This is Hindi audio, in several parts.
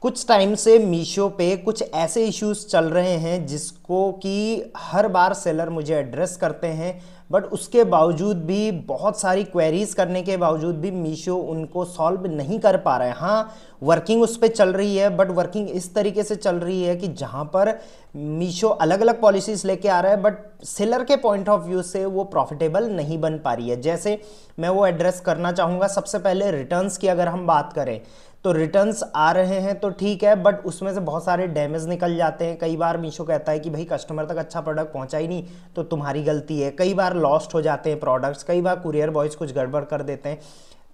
कुछ टाइम से मीशो पे कुछ ऐसे इश्यूज चल रहे हैं जिसको कि हर बार सेलर मुझे एड्रेस करते हैं, बट उसके बावजूद भी बहुत सारी क्वेरीज करने के बावजूद भी मीशो उनको सॉल्व नहीं कर पा रहे हैं। हाँ, वर्किंग उस पर चल रही है, बट वर्किंग इस तरीके से चल रही है कि जहाँ पर मीशो अलग अलग पॉलिसीज लेके आ रहा है, बट सेलर के पॉइंट ऑफ व्यू से वो प्रॉफिटेबल नहीं बन पा रही है। जैसे मैं वो एड्रेस करना चाहूँगा। सबसे पहले रिटर्न्स की अगर हम बात करें तो रिटर्न्स आ रहे हैं तो ठीक है, बट उसमें से बहुत सारे डैमेज निकल जाते हैं। कई बार मीशो कहता है कि भाई कस्टमर तक अच्छा प्रोडक्ट पहुंचा ही नहीं तो तुम्हारी गलती है। कई बार लॉस्ट हो जाते हैं प्रोडक्ट्स, कई बार कुरियर बॉयज़ कुछ गड़बड़ कर देते हैं।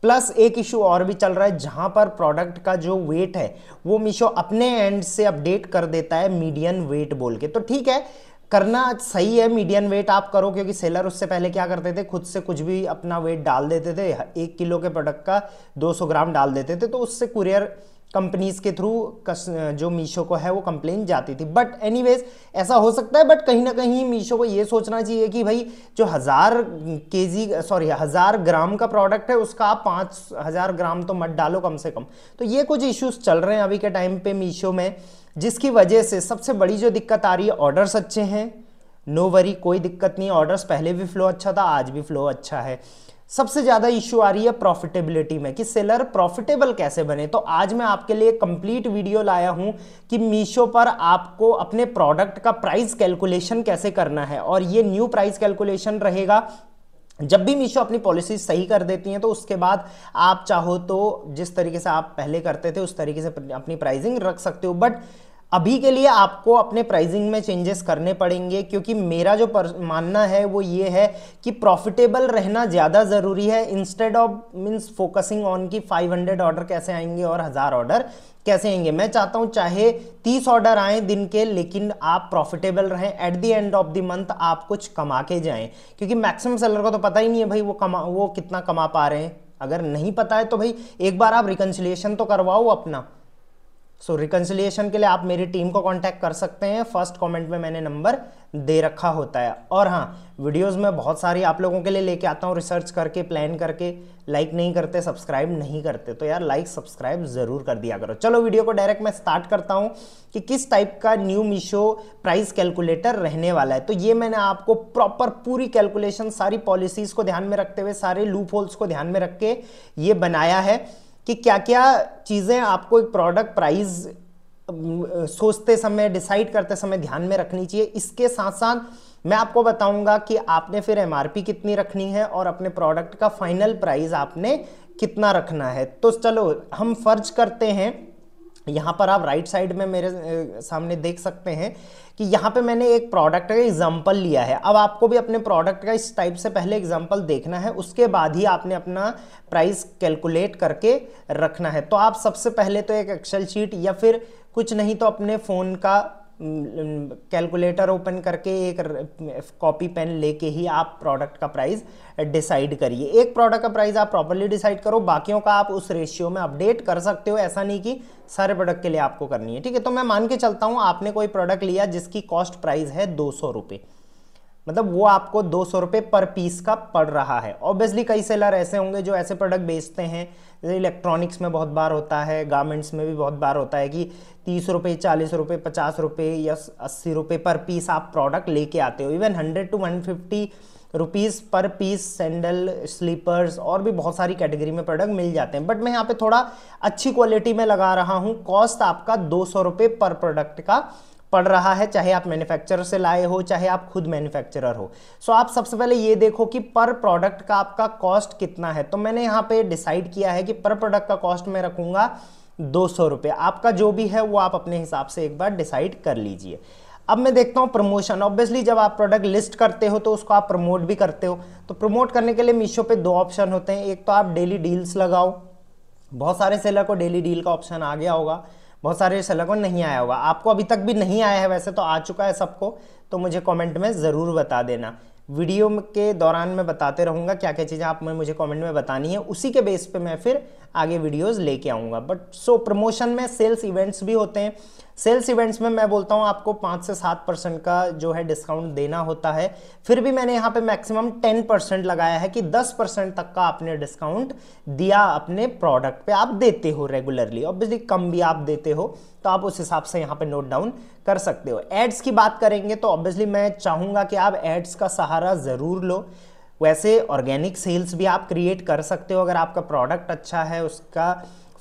प्लस एक इशू और भी चल रहा है जहां पर प्रोडक्ट का जो वेट है वो मीशो अपने एंड से अपडेट कर देता है मीडियन वेट बोल के। तो ठीक है, करना सही है, मीडियन वेट आप करो, क्योंकि सेलर उससे पहले क्या करते थे, खुद से कुछ भी अपना वेट डाल देते थे। 1 किलो के प्रोडक्ट का 200 ग्राम डाल देते थे, तो उससे कुरियर कंपनीज के थ्रू जो मीशो को है वो कंप्लेन जाती थी। बट एनीवेज ऐसा हो सकता है, बट कहीं ना कहीं मीशो को ये सोचना चाहिए कि भाई जो 1000 ग्राम का प्रोडक्ट है उसका आप 5000 ग्राम तो मत डालो कम से कम। तो ये कुछ इश्यूज चल रहे हैं अभी के टाइम पे मीशो में, जिसकी वजह से सबसे बड़ी जो दिक्कत आ रही है, ऑर्डर्स अच्छे हैं, नो वरी, कोई दिक्कत नहीं। ऑर्डर्स पहले भी फ्लो अच्छा था, आज भी फ्लो अच्छा है। सबसे ज्यादा इश्यू आ रही है प्रॉफिटेबिलिटी में कि सेलर प्रॉफिटेबल कैसे बने। तो आज मैं आपके लिए कंप्लीट वीडियो लाया हूं कि मीशो पर आपको अपने प्रोडक्ट का प्राइस कैलकुलेशन कैसे करना है। और ये न्यू प्राइस कैलकुलेशन रहेगा जब भी मीशो अपनी पॉलिसी सही कर देती हैं, तो उसके बाद आप चाहो तो जिस तरीके से आप पहले करते थे उस तरीके से अपनी प्राइसिंग रख सकते हो। बट अभी के लिए आपको अपने प्राइसिंग में चेंजेस करने पड़ेंगे, क्योंकि मेरा जो मानना है वो ये है कि प्रॉफिटेबल रहना ज़्यादा ज़रूरी है, instead of means focusing on कि 500 ऑर्डर कैसे आएंगे और 1000 ऑर्डर कैसे आएंगे। मैं चाहता हूं चाहे 30 ऑर्डर आए दिन के, लेकिन आप प्रॉफिटेबल रहें। At the end of the month आप कुछ कमा के जाएं, क्योंकि मैक्सिमम सेलर को तो पता ही नहीं है भाई वो कितना कमा पा रहे हैं। अगर नहीं पता है तो भाई एक बार आप रिकंसिलिएशन तो करवाओ अपना। सो रिकंसिलिएशन के लिए आप मेरी टीम को कांटेक्ट कर सकते हैं, फर्स्ट कमेंट में मैंने नंबर दे रखा होता है। और हाँ, वीडियोस में बहुत सारी आप लोगों के लिए लेके आता हूँ, रिसर्च करके, प्लान करके। लाइक नहीं करते, सब्सक्राइब नहीं करते, तो यार लाइक सब्सक्राइब जरूर कर दिया करो। चलो वीडियो को डायरेक्ट मैं स्टार्ट करता हूँ कि किस टाइप का न्यू मीशो प्राइस कैलकुलेटर रहने वाला है। तो ये मैंने आपको प्रॉपर पूरी कैलकुलेशन, सारी पॉलिसीज को ध्यान में रखते हुए, सारे लूप होल्स को ध्यान में रख के ये बनाया है कि क्या क्या चीज़ें आपको एक प्रोडक्ट प्राइस सोचते समय, डिसाइड करते समय ध्यान में रखनी चाहिए। इसके साथ साथ मैं आपको बताऊंगा कि आपने फिर एमआरपी कितनी रखनी है और अपने प्रोडक्ट का फाइनल प्राइस आपने कितना रखना है। तो चलो हम फर्ज करते हैं, यहाँ पर आप राइट साइड में मेरे सामने देख सकते हैं कि यहाँ पे मैंने एक प्रोडक्ट का एग्जांपल लिया है। अब आपको भी अपने प्रोडक्ट का इस टाइप से पहले एग्जांपल देखना है, उसके बाद ही आपने अपना प्राइस कैलकुलेट करके रखना है। तो आप सबसे पहले तो एक एक्सेल शीट या फिर कुछ नहीं तो अपने फ़ोन का कैलकुलेटर ओपन करके एक कॉपी पेन लेके ही आप प्रोडक्ट का प्राइस डिसाइड करिए। एक प्रोडक्ट का प्राइस आप प्रॉपर्ली डिसाइड करो, बाकियों का आप उस रेशियो में अपडेट कर सकते हो। ऐसा नहीं कि सारे प्रोडक्ट के लिए आपको करनी है, ठीक है। तो मैं मान के चलता हूं आपने कोई प्रोडक्ट लिया जिसकी कॉस्ट प्राइस है 200 रुपये, मतलब वो आपको 200 रुपये पर पीस का पड़ रहा है। ऑब्वियसली कई सेलर ऐसे होंगे जो ऐसे प्रोडक्ट बेचते हैं, जैसे इलेक्ट्रॉनिक्स में बहुत बार होता है, गारमेंट्स में भी बहुत बार होता है कि 30 रुपये, 40 रुपये, 50 रुपये या 80 रुपये पर पीस आप प्रोडक्ट लेके आते हो। इवन 100 to 150 रुपीज़ पर पीस सैंडल, स्लीपर्स और भी बहुत सारी कैटेगरी में प्रोडक्ट मिल जाते हैं। बट मैं यहाँ पे थोड़ा अच्छी क्वालिटी में लगा रहा हूँ। कॉस्ट आपका 200 रुपये पर प्रोडक्ट का पड़ रहा है, चाहे आप मैन्युफैक्चरर से लाए हो, चाहे आप खुद मैन्युफैक्चरर हो। सो आप सबसे पहले ये देखो कि पर प्रोडक्ट का आपका कॉस्ट कितना है। तो मैंने यहाँ पे डिसाइड किया है कि पर प्रोडक्ट का कॉस्ट मैं रखूंगा 200 रुपये। आपका जो भी है वो आप अपने हिसाब से एक बार डिसाइड कर लीजिए। अब मैं देखता हूँ प्रमोशन। ऑब्वियसली जब आप प्रोडक्ट लिस्ट करते हो तो उसको आप प्रमोट भी करते हो। तो प्रमोट करने के लिए मीशो पे 2 ऑप्शन होते हैं। एक तो आप डेली डील्स लगाओ, बहुत सारे सेलर को डेली डील का ऑप्शन आ गया होगा, बहुत सारे सेलर को नहीं आया होगा। आपको अभी तक भी नहीं आया है, वैसे तो आ चुका है सबको, तो मुझे कमेंट में ज़रूर बता देना। वीडियो के दौरान मैं बताते रहूँगा क्या क्या चीज़ें आप मुझे कमेंट में बतानी है, उसी के बेस पे मैं फिर आगे वीडियोस लेके आऊँगा। बट सो प्रमोशन में सेल्स इवेंट्स भी होते हैं, सेल्स इवेंट्स में मैं बोलता हूँ आपको 5 से 7% का जो है डिस्काउंट देना होता है, फिर भी मैंने यहाँ पे मैक्सिमम 10% लगाया है कि 10% तक का आपने डिस्काउंट दिया अपने प्रोडक्ट पे, आप देते हो रेगुलरली, ऑब्वियसली कम भी आप देते हो तो आप उस हिसाब से यहाँ पे नोट डाउन कर सकते हो। एड्स की बात करेंगे तो ऑब्वियसली मैं चाहूँगा कि आप एड्स का सहारा ज़रूर लो। वैसे ऑर्गेनिक सेल्स भी आप क्रिएट कर सकते हो अगर आपका प्रोडक्ट अच्छा है, उसका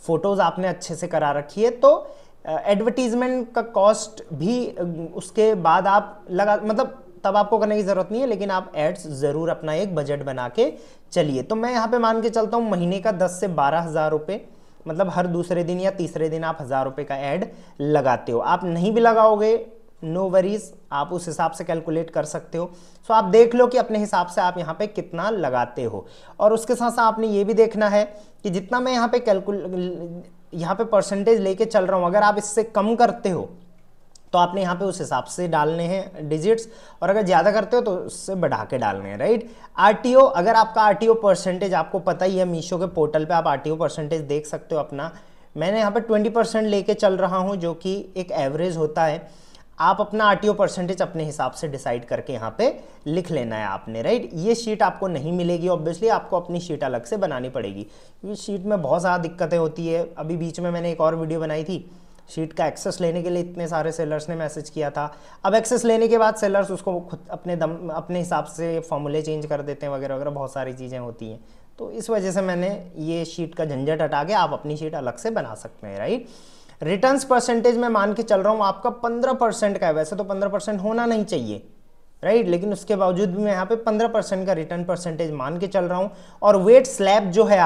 फोटोज़ आपने अच्छे से करा रखी है, तो एडवर्टीजमेंट का कॉस्ट भी उसके बाद आप लगा, मतलब तब आपको करने की ज़रूरत नहीं है, लेकिन आप एड्स ज़रूर अपना एक बजट बना के चलिए। तो मैं यहाँ पे मान के चलता हूँ महीने का 10 से 12,000 रुपये, मतलब हर दूसरे दिन या तीसरे दिन आप 1,000 रुपये का ऐड लगाते हो। आप नहीं भी लगाओगे नो वरीज, आप उस हिसाब से कैलकुलेट कर सकते हो। सो आप देख लो कि अपने हिसाब से आप यहाँ पे कितना लगाते हो, और उसके साथ साथ आपने ये भी देखना है कि जितना मैं यहाँ पे परसेंटेज लेके चल रहा हूँ, अगर आप इससे कम करते हो तो आपने यहाँ पे उस हिसाब से डालने हैं डिजिट्स, और अगर ज़्यादा करते हो तो उससे बढ़ा के डालने हैं, राइट। आरटीओ, अगर आपका आरटीओ परसेंटेज आपको पता ही है, मीशो के पोर्टल पे आप आरटीओ परसेंटेज देख सकते हो अपना। मैंने यहाँ पे 20% लेके चल रहा हूँ, जो कि एक एवरेज होता है। आप अपना आरटीओ परसेंटेज अपने हिसाब से डिसाइड करके यहाँ पे लिख लेना है आपने, राइट। ये शीट आपको नहीं मिलेगी, ऑब्वियसली आपको अपनी शीट अलग से बनानी पड़ेगी। ये शीट में बहुत ज़्यादा दिक्कतें होती है। अभी बीच में मैंने एक और वीडियो बनाई थी, शीट का एक्सेस लेने के लिए इतने सारे सेलर्स ने मैसेज किया था। अब एक्सेस लेने के बाद सेलर्स उसको खुद अपने हिसाब से फॉर्मूले चेंज कर देते हैं वगैरह वगैरह, बहुत सारी चीज़ें होती हैं। तो इस वजह से मैंने ये शीट का झंझट हटा के आप अपनी शीट अलग से बना सकते हैं, राइट। रिटर्न्स परसेंटेज में मान के चल रहा हूँ आपका 15% का है। वैसे तो 15% होना नहीं चाहिए, राइट, लेकिन उसके बावजूद भी मैं यहाँ पे 15% का रिटर्न परसेंटेज मान के चल रहा हूँ। और वेट स्लैब जो है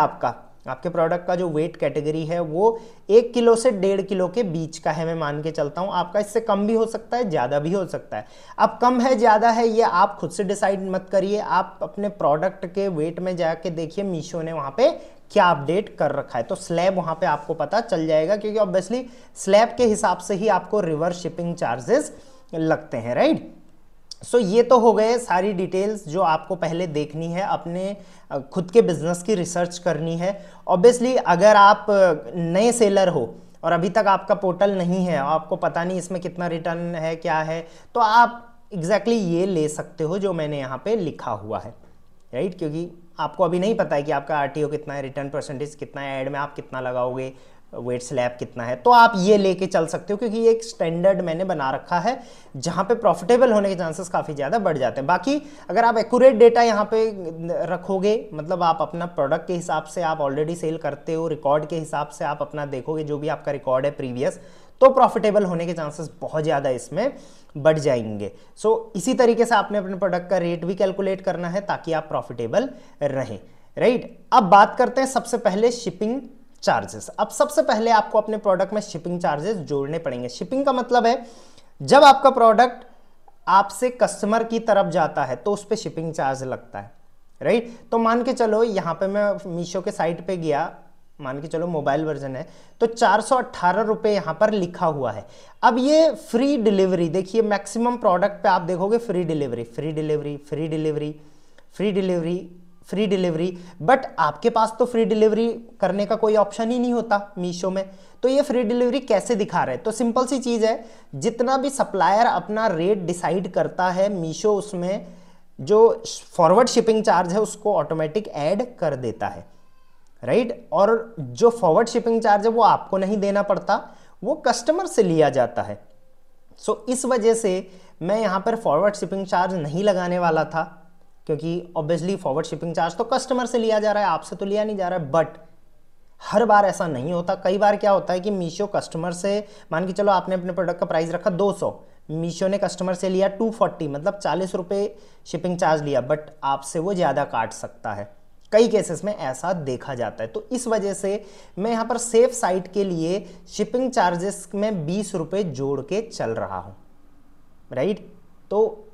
आपके प्रोडक्ट का जो वेट कैटेगरी है वो 1 किलो से 1.5 किलो के बीच का है, मैं मान के चलता हूँ। आपका इससे कम भी हो सकता है, ज़्यादा भी हो सकता है। अब कम है ज़्यादा है ये आप खुद से डिसाइड मत करिए, आप अपने प्रोडक्ट के वेट में जाके देखिए मीशो ने वहाँ पे क्या अपडेट कर रखा है, तो स्लैब वहाँ पे आपको पता चल जाएगा, क्योंकि ऑब्वियसली स्लैब के हिसाब से ही आपको रिवर्स शिपिंग चार्जेस लगते हैं, राइट। सो ये तो हो गए सारी डिटेल्स जो आपको पहले देखनी है, अपने खुद के बिजनेस की रिसर्च करनी है। ऑब्वियसली अगर आप नए सेलर हो और अभी तक आपका पोर्टल नहीं है, आपको पता नहीं इसमें कितना रिटर्न है क्या है, तो आप एग्जैक्टली ये ले सकते हो जो मैंने यहाँ पे लिखा हुआ है, राइट। क्योंकि आपको अभी नहीं पता है कि आपका आरटीओ कितना है, रिटर्न परसेंटेज कितना है, ऐड में आप कितना लगाओगे, वेट स्लैब कितना है, तो आप ये लेके चल सकते हो, क्योंकि ये एक स्टैंडर्ड मैंने बना रखा है जहाँ पे प्रॉफिटेबल होने के चांसेस काफ़ी ज़्यादा बढ़ जाते हैं। बाकी अगर आप एक्यूरेट डेटा यहाँ पे रखोगे, मतलब आप अपना प्रोडक्ट के हिसाब से आप ऑलरेडी सेल करते हो, रिकॉर्ड के हिसाब से आप अपना देखोगे जो भी आपका रिकॉर्ड है प्रीवियस, तो प्रॉफिटेबल होने के चांसेस बहुत ज़्यादा इसमें बढ़ जाएंगे। सो इसी तरीके से आपने अपने प्रोडक्ट का रेट भी कैलकुलेट करना है ताकि आप प्रॉफिटेबल रहें, राइट। अब बात करते हैं सबसे पहले शिपिंग चार्जेस। अब सबसे पहले आपको अपने प्रोडक्ट में शिपिंग चार्जेस जोड़ने पड़ेंगे। शिपिंग का मतलब है जब आपका प्रोडक्ट आपसे कस्टमर की तरफ जाता है तो उस पर शिपिंग चार्ज लगता है, राइट। तो मान के चलो यहाँ पे मैं मीशो के साइट पे गया, मान के चलो मोबाइल वर्जन है, तो 418 रुपये यहाँ पर लिखा हुआ है। अब ये फ्री डिलीवरी, देखिए मैक्सिमम प्रोडक्ट पे आप देखोगे free delivery, free delivery, free delivery, free delivery, free delivery, but आपके पास तो फ्री डिलीवरी करने का कोई ऑप्शन ही नहीं होता मीशो में। तो ये फ्री डिलीवरी कैसे दिखा रहे हैं? तो सिंपल सी चीज़ है, जितना भी सप्लायर अपना रेट डिसाइड करता है मीशो उसमें जो फॉरवर्ड शिपिंग चार्ज है उसको ऑटोमेटिक ऐड कर देता है, राइट। और जो फॉरवर्ड शिपिंग चार्ज है वो आपको नहीं देना पड़ता, वो कस्टमर से लिया जाता है। सो इस वजह से मैं यहाँ पर फॉरवर्ड शिपिंग चार्ज नहीं लगाने वाला था, क्योंकि ऑब्वियसली फॉरवर्ड शिपिंग चार्ज तो कस्टमर से लिया जा रहा है, आपसे तो लिया नहीं जा रहा है। बट हर बार ऐसा नहीं होता, कई बार क्या होता है कि मीशो कस्टमर से, मान के चलो आपने अपने प्रोडक्ट का प्राइस रखा 200, मीशो ने कस्टमर से लिया 240, मतलब 40 रुपये शिपिंग चार्ज लिया, बट आपसे वो ज़्यादा काट सकता है। कई केसेस में ऐसा देखा जाता है। तो इस वजह से मैं यहाँ पर सेफ साइट के लिए शिपिंग चार्जेस में 20 रुपये जोड़ के चल रहा हूँ, राइट। तो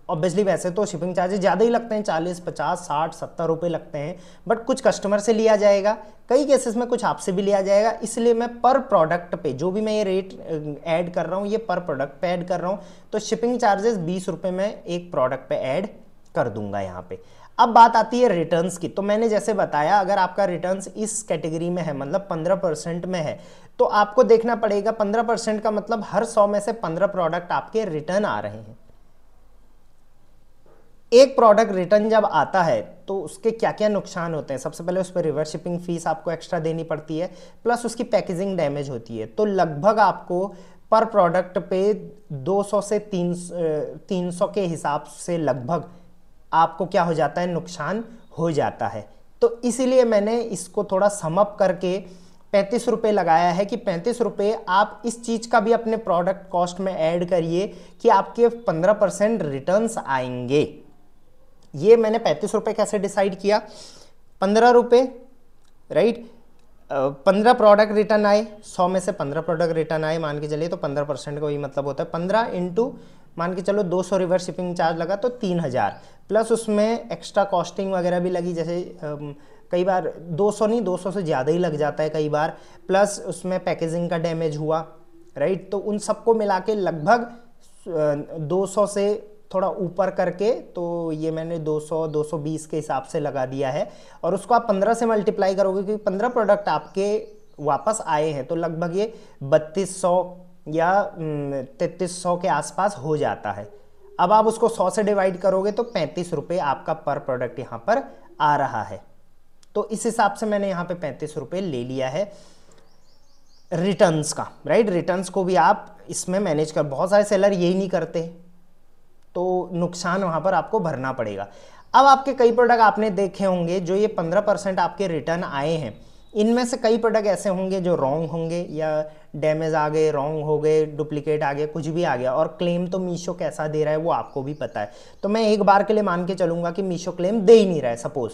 ऑब्वियसली वैसे तो शिपिंग चार्जेस ज़्यादा ही लगते हैं, 40, 50, 60, 70 रुपये लगते हैं, बट कुछ कस्टमर से लिया जाएगा, कई केसेस में कुछ आपसे भी लिया जाएगा। इसलिए मैं पर प्रोडक्ट पे जो भी मैं ये रेट ऐड कर रहा हूँ ये पर प्रोडक्ट पे ऐड कर रहा हूँ। तो शिपिंग चार्जेस 20 रुपये में एक प्रोडक्ट पे ऐड कर दूंगा यहाँ पे। अब बात आती है रिटर्न्स की। तो मैंने जैसे बताया, अगर आपका रिटर्न्स इस कैटेगरी में है, मतलब 15% में है, तो आपको देखना पड़ेगा 15% का मतलब हर 100 में से 15 प्रोडक्ट आपके रिटर्न आ रहे हैं। एक प्रोडक्ट रिटर्न जब आता है तो उसके क्या क्या नुकसान होते हैं। सबसे पहले उस पर रिवर्स शिपिंग फीस आपको एक्स्ट्रा देनी पड़ती है, प्लस उसकी पैकेजिंग डैमेज होती है। तो लगभग आपको पर प्रोडक्ट पे 200 से 300 के हिसाब से लगभग आपको क्या हो जाता है, नुकसान हो जाता है। तो इसीलिए मैंने इसको थोड़ा सम अप करके 35 रुपये लगाया है कि 35 रुपये आप इस चीज़ का भी अपने प्रोडक्ट कॉस्ट में ऐड करिए कि आपके 15% रिटर्न्स आएंगे। ये मैंने 35 रुपये कैसे डिसाइड किया, 15 रुपये, राइट, 15 प्रोडक्ट रिटर्न आए, 100 में से 15 प्रोडक्ट रिटर्न आए मान के चलिए, तो 15% का वही मतलब होता है 15 इंटू मान के चलो 200 रिवर्स शिपिंग चार्ज लगा तो 3000, प्लस उसमें एक्स्ट्रा कॉस्टिंग वगैरह भी लगी, जैसे कई बार 200 नहीं 200 से ज़्यादा ही लग जाता है कई बार, प्लस उसमें पैकेजिंग का डैमेज हुआ, राइट। तो उन सबको मिला के लगभग 200 से थोड़ा ऊपर करके, तो ये मैंने 200-220 के हिसाब से लगा दिया है। और उसको आप 15 से मल्टीप्लाई करोगे क्योंकि 15 प्रोडक्ट आपके वापस आए हैं, तो लगभग ये 3200 या 3300 के आसपास हो जाता है। अब आप उसको 100 से डिवाइड करोगे तो 35 रुपये आपका पर प्रोडक्ट यहाँ पर आ रहा है। तो इस हिसाब से मैंने यहाँ पे 35 रुपये ले लिया है रिटर्न्स का, राइट। रिटर्न्स को भी आप इसमें मैनेज कर, बहुत सारे सेलर यही नहीं करते, तो नुकसान वहाँ पर आपको भरना पड़ेगा। अब आपके कई प्रोडक्ट आपने देखे होंगे जो ये 15% आपके रिटर्न आए हैं, इनमें से कई प्रोडक्ट ऐसे होंगे जो रॉन्ग होंगे या डैमेज आ गए, रॉन्ग हो गए, डुप्लीकेट आ गया, कुछ भी आ गया। और क्लेम तो मीशो कैसा दे रहा है वो आपको भी पता है। तो मैं एक बार के लिए मान के चलूँगा कि मीशो क्लेम दे ही नहीं रहा है सपोज़,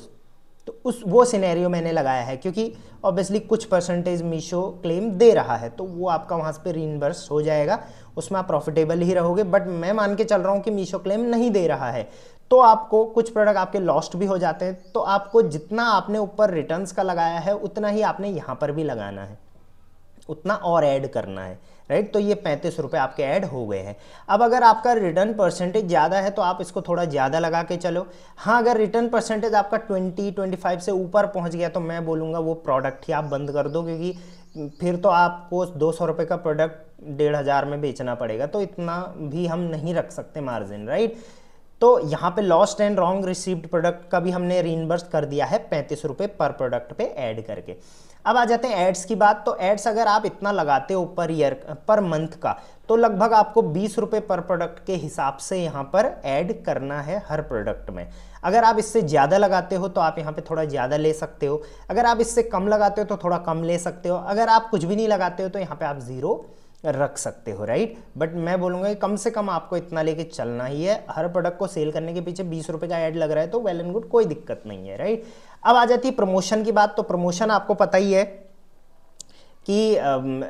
तो वो सिनेरियो मैंने लगाया है क्योंकि ऑब्वियसली कुछ परसेंटेज मीशो क्लेम दे रहा है, तो वो आपका वहाँ पे रीइंबर्स हो जाएगा, उसमें आप प्रॉफिटेबल ही रहोगे। बट मैं मान के चल रहा हूँ कि मीशो क्लेम नहीं दे रहा है, तो आपको कुछ प्रोडक्ट आपके लॉस्ट भी हो जाते हैं। तो आपको जितना आपने ऊपर रिटर्न्स का लगाया है उतना ही आपने यहाँ पर भी लगाना है, उतना और ऐड करना है, राइट। तो ये 35 रुपये आपके ऐड हो गए हैं। अब अगर आपका रिटर्न परसेंटेज ज़्यादा है तो आप इसको थोड़ा ज़्यादा लगा के चलो। हाँ, अगर रिटर्न परसेंटेज आपका 20-25 से ऊपर पहुंच गया तो मैं बोलूँगा वो प्रोडक्ट ही आप बंद कर दो, क्योंकि फिर तो आपको 200 रुपये का प्रोडक्ट 1500 में बेचना पड़ेगा, तो इतना भी हम नहीं रख सकते मार्जिन, राइट। तो यहाँ पे lost and wrong received product का भी हमने रीइंबर्स कर दिया है 35 रुपये पर प्रोडक्ट पे ऐड करके। अब आ जाते हैं एड्स की बात। तो एड्स अगर आप इतना लगाते हो पर मंथ का, तो लगभग आपको 20 रुपये पर प्रोडक्ट के हिसाब से यहाँ पर ऐड करना है हर प्रोडक्ट में। अगर आप इससे ज़्यादा लगाते हो तो आप यहाँ पे थोड़ा ज़्यादा ले सकते हो, अगर आप इससे कम लगाते हो तो थोड़ा कम ले सकते हो, अगर आप कुछ भी नहीं लगाते हो तो यहाँ पे आप 0 रख सकते हो, राइट। बट मैं बोलूँगा कि कम से कम आपको इतना लेके चलना ही है। हर प्रोडक्ट को सेल करने के पीछे 20 रुपये का ऐड लग रहा है तो वेल एंड गुड, कोई दिक्कत नहीं है, राइट। अब आ जाती है प्रमोशन की बात। तो प्रमोशन आपको पता ही है कि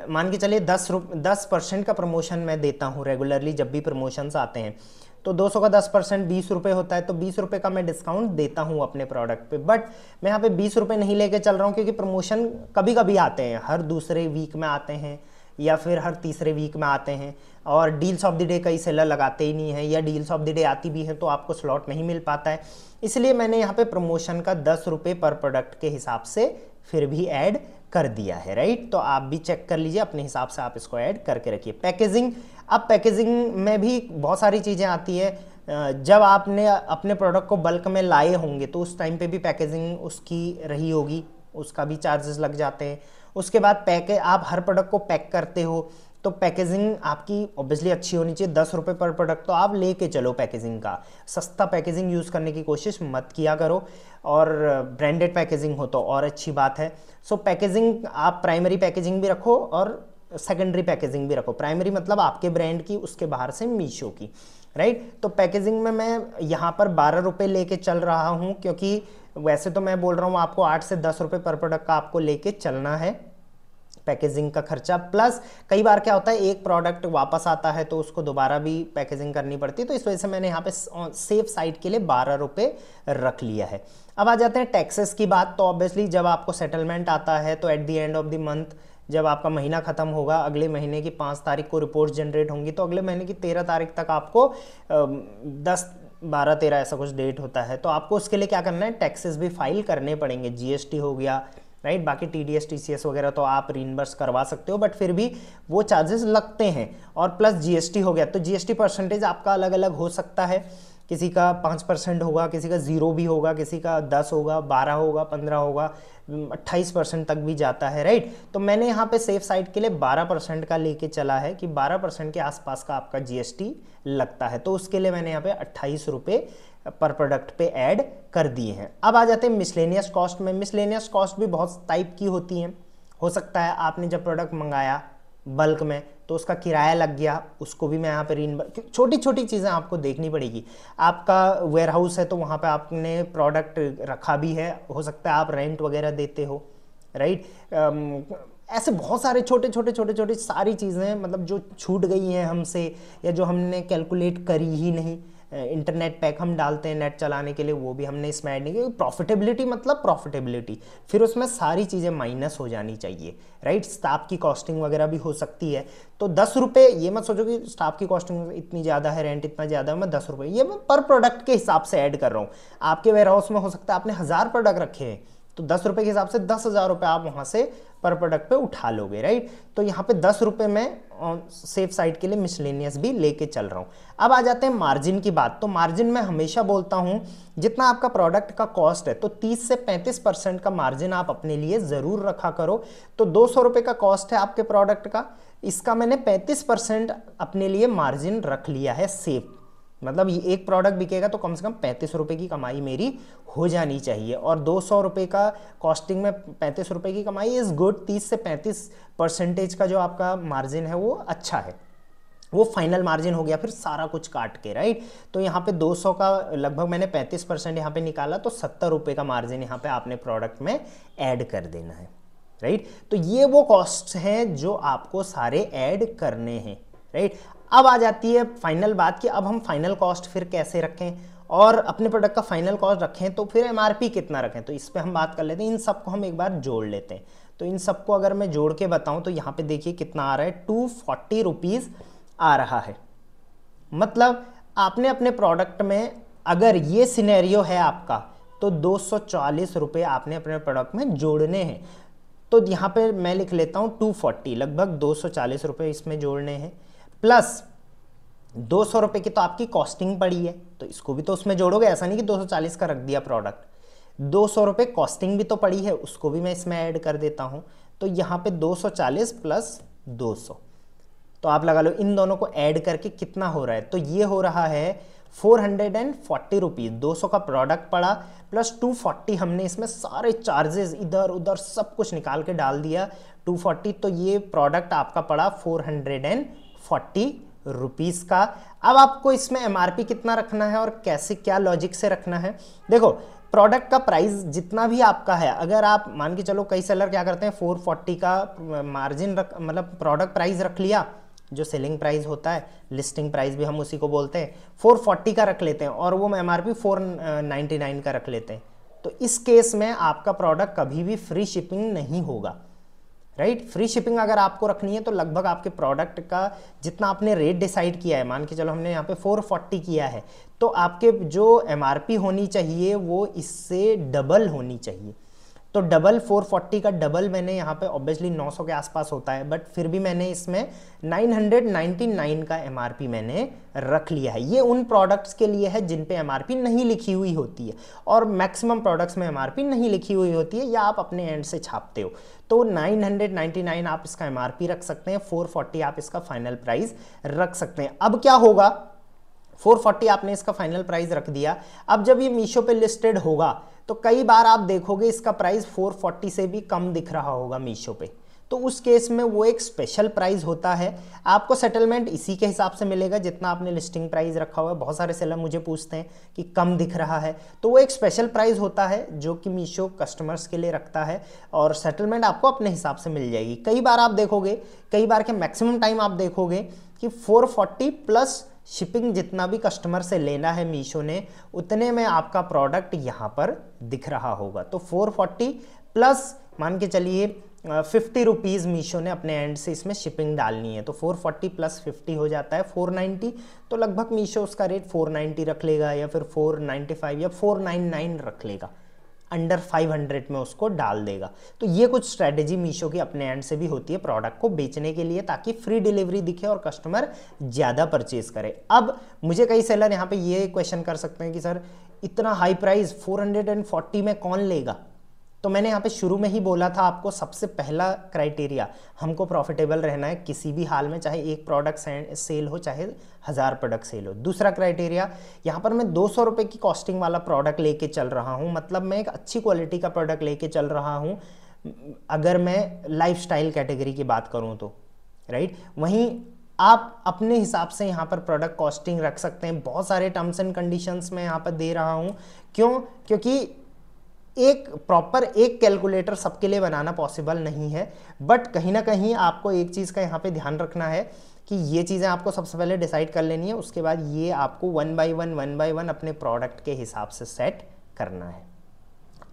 मान के चलिए 10% का प्रमोशन मैं देता हूँ रेगुलरली। जब भी प्रमोशंस आते हैं तो 200 का 10% 20 रुपये होता है, तो 20 रुपये का मैं डिस्काउंट देता हूँ अपने प्रोडक्ट पे। बट मैं यहाँ पे 20 रुपये नहीं लेके चल रहा हूँ, क्योंकि प्रमोशन कभी कभी आते हैं, हर दूसरे वीक में आते हैं या फिर हर तीसरे वीक में आते हैं, और डील्स ऑफ द डे कई सेलर लगाते ही नहीं है, या डील्स ऑफ द डे आती भी है तो आपको स्लॉट नहीं मिल पाता है। इसलिए मैंने यहाँ पे प्रमोशन का 10 रुपये पर प्रोडक्ट के हिसाब से फिर भी ऐड कर दिया है, राइट। तो आप भी चेक कर लीजिए अपने हिसाब से, आप इसको ऐड करके रखिए। पैकेजिंग, अब पैकेजिंग में भी बहुत सारी चीज़ें आती है। जब आपने अपने प्रोडक्ट को बल्क में लाए होंगे तो उस टाइम पे भी पैकेजिंग उसकी रही होगी, उसका भी चार्जेस लग जाते हैं। उसके बाद आप हर प्रोडक्ट को पैक करते हो तो पैकेजिंग आपकी ऑब्वियसली अच्छी होनी चाहिए। 10 रुपये पर प्रोडक्ट तो आप लेके चलो पैकेजिंग का, सस्ता पैकेजिंग यूज़ करने की कोशिश मत किया करो, और ब्रांडेड पैकेजिंग हो तो और अच्छी बात है। सो पैकेजिंग आप प्राइमरी पैकेजिंग भी रखो और सेकेंडरी पैकेजिंग भी रखो। प्राइमरी मतलब आपके ब्रांड की, उसके बाहर से मीशो की, राइट। तो पैकेजिंग में मैं यहाँ पर 12 रुपये लेके चल रहा हूँ, क्योंकि वैसे तो मैं बोल रहा हूँ आपको 8 से 10 रुपये पर प्रोडक्ट का आपको लेके चलना है पैकेजिंग का खर्चा। प्लस कई बार क्या होता है, एक प्रोडक्ट वापस आता है तो उसको दोबारा भी पैकेजिंग करनी पड़ती है, तो इस वजह से मैंने यहाँ पे सेफ साइड के लिए 12 रुपये रख लिया है। अब आ जाते हैं टैक्सेस की बात। तो ऑब्वियसली जब आपको सेटलमेंट आता है तो at the end of the month, जब आपका महीना खत्म होगा, अगले महीने की 5 तारीख को रिपोर्ट जनरेट होंगी, तो अगले महीने की 13 तारीख तक आपको 10, 12, 13 ऐसा कुछ डेट होता है, तो आपको उसके लिए क्या करना है, टैक्सेस भी फाइल करने पड़ेंगे। जीएसटी हो गया, राइट। बाकी TDS TCS वगैरह तो आप रीइंबर्स करवा सकते हो, बट फिर भी वो चार्जेस लगते हैं। और प्लस GST हो गया, तो GST परसेंटेज आपका अलग अलग हो सकता है, किसी का 5% होगा, किसी का 0 भी होगा, किसी का 10 होगा, 12 होगा, 15 होगा, 28% तक भी जाता है, राइट। तो मैंने यहाँ पे सेफ साइड के लिए 12% का लेके चला है कि 12% के आसपास का आपका GST लगता है, तो उसके लिए मैंने यहाँ पे 28 रुपये पर प्रोडक्ट पे ऐड कर दिए हैं। अब आ जाते हैं मिसलेनियस कॉस्ट में। मिसलेनियस कॉस्ट भी बहुत टाइप की होती हैं। हो सकता है आपने जब प्रोडक्ट मंगाया बल्क में तो उसका किराया लग गया, उसको भी मैं यहाँ पे रीइंबर्स, छोटी छोटी चीज़ें आपको देखनी पड़ेगी। आपका वेयर हाउस है तो वहाँ पे आपने प्रोडक्ट रखा भी है, हो सकता है आप रेंट वगैरह देते हो, राइट। ऐसे बहुत सारे छोटे सारी चीज़ें मतलब जो छूट गई हैं हमसे, या जो हमने कैलकुलेट करी ही नहीं। इंटरनेट पैक हम डालते हैं नेट चलाने के लिए, वो भी हमने इसमें ऐड नहीं की। प्रॉफिटेबिलिटी मतलब प्रॉफिटेबिलिटी, फिर उसमें सारी चीज़ें माइनस हो जानी चाहिए, राइट। स्टाफ की कॉस्टिंग वगैरह भी हो सकती है, तो 10 रुपये, ये मत सोचो कि स्टाफ की कॉस्टिंग इतनी ज़्यादा है, रेंट इतना ज़्यादा है, मैं 10 रुपये, ये मैं पर प्रोडक्ट के हिसाब से ऐड कर रहा हूँ। आपके वेयर हाउस में हो सकता है आपने 1000 प्रोडक्ट रखे हैं, तो 10 रुपये के हिसाब से 10,000 रुपये आप वहाँ से पर प्रोडक्ट पे उठा लोगे, राइट। तो यहाँ पे 10 रुपये में सेफ साइड के लिए मिसलेनियस भी लेके चल रहा हूँ। अब आ जाते हैं मार्जिन की बात। तो मार्जिन में हमेशा बोलता हूँ जितना आपका प्रोडक्ट का कॉस्ट है तो 30 से 35% का मार्जिन आप अपने लिए ज़रूर रखा करो। तो 200 रुपये का कॉस्ट है आपके प्रोडक्ट का, इसका मैंने 35% अपने लिए मार्जिन रख लिया है सेफ। मतलब ये एक प्रोडक्ट बिकेगा तो कम से कम 35 रुपये की कमाई मेरी हो जानी चाहिए, और 200 रुपये का कॉस्टिंग में 35 रुपये की कमाई इज़ गुड। 30 से 35% का जो आपका मार्जिन है वो अच्छा है, वो फाइनल मार्जिन हो गया फिर सारा कुछ काट के, राइट। तो यहाँ पे 200 का लगभग मैंने 35% यहाँ पे निकाला, तो 70 रुपये का मार्जिन यहाँ पे आपने प्रोडक्ट में ऐड कर देना है, राइट। तो ये वो कॉस्ट हैं जो आपको सारे ऐड करने हैं, राइट। अब आ जाती है फाइनल बात कि अब हम फाइनल कॉस्ट फिर कैसे रखें, और अपने प्रोडक्ट का फाइनल कॉस्ट रखें तो फिर MRP कितना रखें, तो इस पर हम बात कर लेते हैं। इन सबको हम एक बार जोड़ लेते हैं। तो इन सबको अगर मैं जोड़ के बताऊं तो यहाँ पे देखिए कितना आ रहा है, 240 रुपीज़ आ रहा है। मतलब आपने अपने प्रोडक्ट में, अगर ये सिनेरियो है आपका, तो 240 रुपये आपने अपने प्रोडक्ट में जोड़ने हैं। तो यहाँ पे मैं लिख लेता हूँ 240, लगभग 240 रुपये इसमें जोड़ने हैं, प्लस 200 रुपये की तो आपकी कॉस्टिंग पड़ी है, तो इसको भी तो उसमें जोड़ोगे। ऐसा नहीं कि 240 का रख दिया प्रोडक्ट, 200 रुपये कॉस्टिंग भी तो पड़ी है, उसको भी मैं इसमें ऐड कर देता हूँ। तो यहाँ पे 240 प्लस 200, तो आप लगा लो इन दोनों को ऐड करके कितना हो रहा है, तो ये हो रहा है 440 रुपीज़। 200 का प्रोडक्ट पड़ा प्लस 240 हमने इसमें सारे चार्जेस इधर उधर सब कुछ निकाल के डाल दिया 240, तो ये प्रोडक्ट आपका पड़ा 440 रुपीज़ का। अब आपको इसमें MRP कितना रखना है और कैसे क्या लॉजिक से रखना है, देखो प्रोडक्ट का प्राइस जितना भी आपका है, अगर आप मान के चलो, कई सेलर क्या करते हैं 440 का मार्जिन रख, मतलब प्रोडक्ट प्राइस रख लिया, जो सेलिंग प्राइस होता है, लिस्टिंग प्राइस भी हम उसी को बोलते हैं, 440 का रख लेते हैं और वो MRP 499 का रख लेते हैं। तो इस केस में आपका प्रोडक्ट कभी भी फ्री शिपिंग नहीं होगा, राइट। फ्री शिपिंग अगर आपको रखनी है तो लगभग आपके प्रोडक्ट का जितना आपने रेट डिसाइड किया है, मान के चलो हमने यहाँ पे 440 किया है, तो आपके जो MRP होनी चाहिए वो इससे डबल होनी चाहिए। तो डबल 440 का डबल मैंने यहाँ पे ऑब्वियसली 900 के आसपास होता है, बट फिर भी मैंने इसमें 999 का MRP मैंने रख लिया है। ये उन प्रोडक्ट्स के लिए है जिन पे MRP नहीं लिखी हुई होती है, और मैक्सिमम प्रोडक्ट्स में MRP नहीं लिखी हुई होती है, या आप अपने एंड से छापते हो। तो 999 आप इसका MRP रख सकते हैं, 440 आप इसका फाइनल प्राइस रख सकते हैं। अब क्या होगा, 440 आपने इसका फाइनल प्राइस रख दिया, अब जब ये मीशो पे लिस्टेड होगा तो कई बार आप देखोगे इसका प्राइस 440 से भी कम दिख रहा होगा मीशो पे, तो उस केस में वो एक स्पेशल प्राइस होता है। आपको सेटलमेंट इसी के हिसाब से मिलेगा जितना आपने लिस्टिंग प्राइस रखा हुआ है। बहुत सारे सेलर मुझे पूछते हैं कि कम दिख रहा है, तो वो एक स्पेशल प्राइस होता है जो कि मीशो कस्टमर्स के लिए रखता है, और सेटलमेंट आपको अपने हिसाब से मिल जाएगी। कई बार आप देखोगे, कई बार के मैक्सिमम टाइम आप देखोगे कि 440 प्लस शिपिंग जितना भी कस्टमर से लेना है मीशो ने, उतने में आपका प्रोडक्ट यहाँ पर दिख रहा होगा। तो 440 प्लस मान के चलिए 50 रुपीज़ मीशो ने अपने एंड से इसमें शिपिंग डालनी है, तो 440 प्लस 50 हो जाता है 490, तो लगभग मीशो उसका रेट 490 रख लेगा, या फिर 495 या 499 रख लेगा। अंडर 500 में उसको डाल देगा। तो ये कुछ स्ट्रेटेजी मीशो की अपने एंड से भी होती है प्रोडक्ट को बेचने के लिए, ताकि फ्री डिलीवरी दिखे और कस्टमर ज़्यादा परचेज करे। अब मुझे कई सेलर यहाँ पे ये क्वेश्चन कर सकते हैं कि सर इतना हाई प्राइस 440 में कौन लेगा। तो मैंने यहाँ पे शुरू में ही बोला था आपको, सबसे पहला क्राइटेरिया हमको प्रॉफिटेबल रहना है किसी भी हाल में, चाहे एक प्रोडक्ट सेल हो चाहे 1000 प्रोडक्ट सेल हो। दूसरा क्राइटेरिया, यहाँ पर मैं 200 रुपये की कॉस्टिंग वाला प्रोडक्ट लेके चल रहा हूँ, मतलब मैं एक अच्छी क्वालिटी का प्रोडक्ट लेके चल रहा हूँ अगर मैं लाइफस्टाइल कैटेगरी की बात करूँ तो, राइट। वहीं आप अपने हिसाब से यहाँ पर प्रोडक्ट कॉस्टिंग रख सकते हैं। बहुत सारे टर्म्स एंड कंडीशंस मैं यहाँ पर दे रहा हूँ, क्यों? क्योंकि एक प्रॉपर एक कैलकुलेटर सबके लिए बनाना पॉसिबल नहीं है, बट कहीं ना कहीं आपको एक चीज़ का यहाँ पे ध्यान रखना है कि ये चीज़ें आपको सबसे पहले डिसाइड कर लेनी है, उसके बाद ये आपको वन बाय वन अपने प्रोडक्ट के हिसाब से सेट करना है।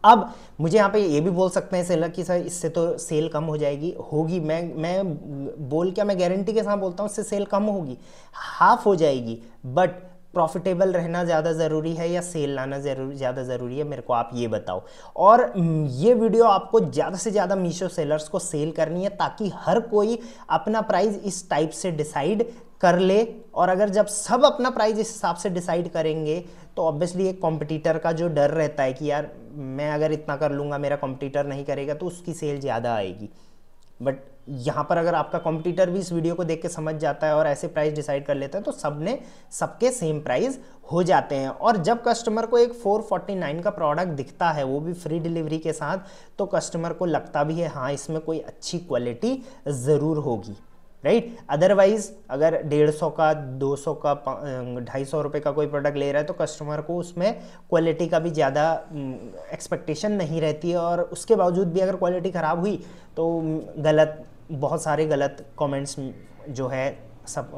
अब मुझे यहाँ पे ये भी बोल सकते हैं सेलर कि सर इससे तो सेल कम हो जाएगी, होगी। मैं गारंटी के साथ बोलता हूँ इससे सेल कम होगी, हाफ हो जाएगी, बट प्रॉफिटेबल रहना ज़्यादा ज़रूरी है या सेल लाना ज़्यादा ज़रूरी है, मेरे को आप ये बताओ। और ये वीडियो आपको ज़्यादा से ज़्यादा मीशो सेलर्स को सेल करनी है, ताकि हर कोई अपना प्राइस इस टाइप से डिसाइड कर ले। और अगर जब सब अपना प्राइस इस हिसाब से डिसाइड करेंगे तो ऑब्वियसली एक कॉम्पिटिटर का जो डर रहता है कि यार मैं अगर इतना कर लूँगा मेरा कॉम्पिटिटर नहीं करेगा तो उसकी सेल ज़्यादा आएगी। बट यहाँ पर अगर आपका कॉम्पिटिटर भी इस वीडियो को देख के समझ जाता है और ऐसे प्राइस डिसाइड कर लेता है तो सबके सेम प्राइस हो जाते हैं। और जब कस्टमर को एक 449 का प्रोडक्ट दिखता है, वो भी फ्री डिलीवरी के साथ, तो कस्टमर को लगता भी है हाँ इसमें कोई अच्छी क्वालिटी ज़रूर होगी, राइट। अदरवाइज अगर 150 का 200 का 250 रुपये का कोई प्रोडक्ट ले रहा है तो कस्टमर को उसमें क्वालिटी का भी ज़्यादा एक्सपेक्टेशन नहीं रहती है, और उसके बावजूद भी अगर क्वालिटी ख़राब हुई तो बहुत सारे गलत कमेंट्स जो है सब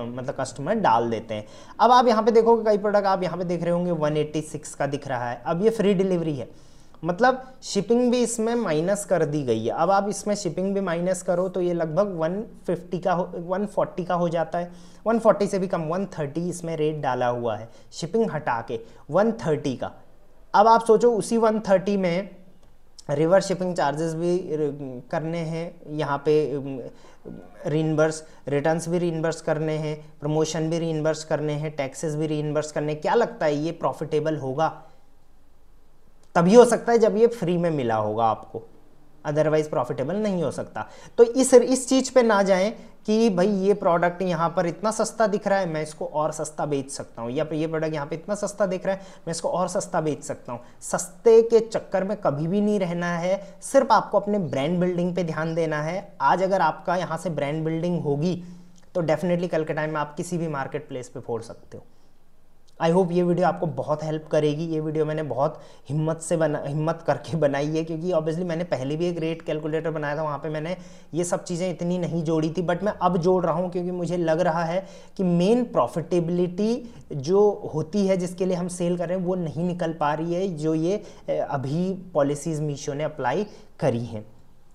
मतलब कस्टमर डाल देते हैं। अब आप यहाँ पे देखोगे कई प्रोडक्ट आप यहाँ पे देख रहे होंगे 186 का दिख रहा है, अब ये फ्री डिलीवरी है, मतलब शिपिंग भी इसमें माइनस कर दी गई है। अब आप इसमें शिपिंग भी माइनस करो तो ये लगभग 140 का हो जाता है, 140 से भी कम, 130 इसमें रेट डाला हुआ है, शिपिंग हटा के 130 का। अब आप सोचो उसी 130 में रिवर्स शिपिंग चार्जेस भी करने हैं, यहाँ पे रीइंबर्स, रिटर्न्स भी रीइंबर्स करने हैं, प्रमोशन भी रीइंबर्स करने हैं, टैक्सेस भी रीइंबर्स करने। क्या लगता है ये प्रॉफिटेबल होगा? तभी हो सकता है जब ये फ्री में मिला होगा आपको, अदरवाइज प्रॉफिटेबल नहीं हो सकता। तो इस चीज़ पे ना जाएं कि भाई ये प्रोडक्ट यहाँ पर इतना सस्ता दिख रहा है मैं इसको और सस्ता बेच सकता हूँ, या फिर ये प्रोडक्ट यहाँ पे इतना सस्ता दिख रहा है मैं इसको और सस्ता बेच सकता हूँ। सस्ते के चक्कर में कभी भी नहीं रहना है, सिर्फ आपको अपने ब्रांड बिल्डिंग पे ध्यान देना है। आज अगर आपका यहाँ से ब्रांड बिल्डिंग होगी तो डेफिनेटली कल के टाइम में आप किसी भी मार्केट प्लेस पे फोड़ सकते हो। आई होप ये वीडियो आपको बहुत हेल्प करेगी। ये वीडियो मैंने बहुत हिम्मत करके बनाई है, क्योंकि ऑब्वियसली मैंने पहले भी एक रेट कैलकुलेटर बनाया था, वहाँ पे मैंने ये सब चीज़ें इतनी नहीं जोड़ी थी, बट मैं अब जोड़ रहा हूँ क्योंकि मुझे लग रहा है कि मेन प्रॉफिटेबिलिटी जो होती है जिसके लिए हम सेल कर रहे हैं वो नहीं निकल पा रही है, जो ये अभी पॉलिसीज़ मीशो ने अप्लाई करी हैं,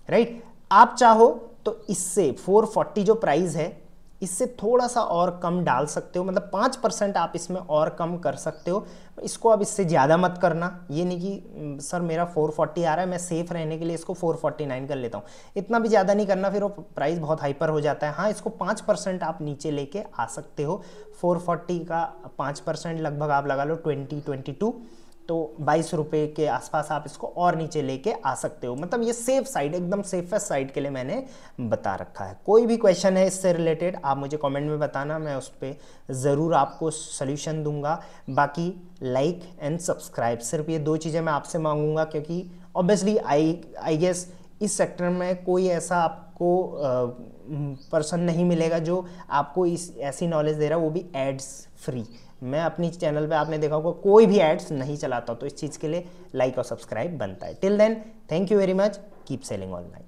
राइट। आप चाहो तो इससे 440 जो प्राइस है इससे थोड़ा सा और कम डाल सकते हो, मतलब 5% आप इसमें और कम कर सकते हो। इसको अब इससे ज़्यादा मत करना, ये नहीं कि सर मेरा 440 आ रहा है मैं सेफ रहने के लिए इसको 449 कर लेता हूँ, इतना भी ज़्यादा नहीं करना, फिर वो प्राइस बहुत हाइपर हो जाता है। हाँ, इसको 5% आप नीचे लेके आ सकते हो। 440 का 5% लगभग आप लगा लो 22, तो 22 रुपये के आसपास आप इसको और नीचे लेके आ सकते हो। मतलब ये सेफ साइड, एकदम सेफेस्ट साइड के लिए मैंने बता रखा है। कोई भी क्वेश्चन है इससे रिलेटेड आप मुझे कमेंट में बताना, मैं उस पर ज़रूर आपको सॉल्यूशन दूंगा। बाकी लाइक एंड सब्सक्राइब, सिर्फ ये 2 चीज़ें मैं आपसे मांगूंगा, क्योंकि ऑब्वियसली आई गेस इस सेक्टर में कोई ऐसा आपको पर्सन नहीं मिलेगा जो आपको ऐसी नॉलेज दे रहा है, वो भी एड्स फ्री। मैं अपनी चैनल पे आपने देखा होगा कोई भी एड्स नहीं चलाता, तो इस चीज़ के लिए लाइक और सब्सक्राइब बनता है। Till then, thank you very much, keep selling online.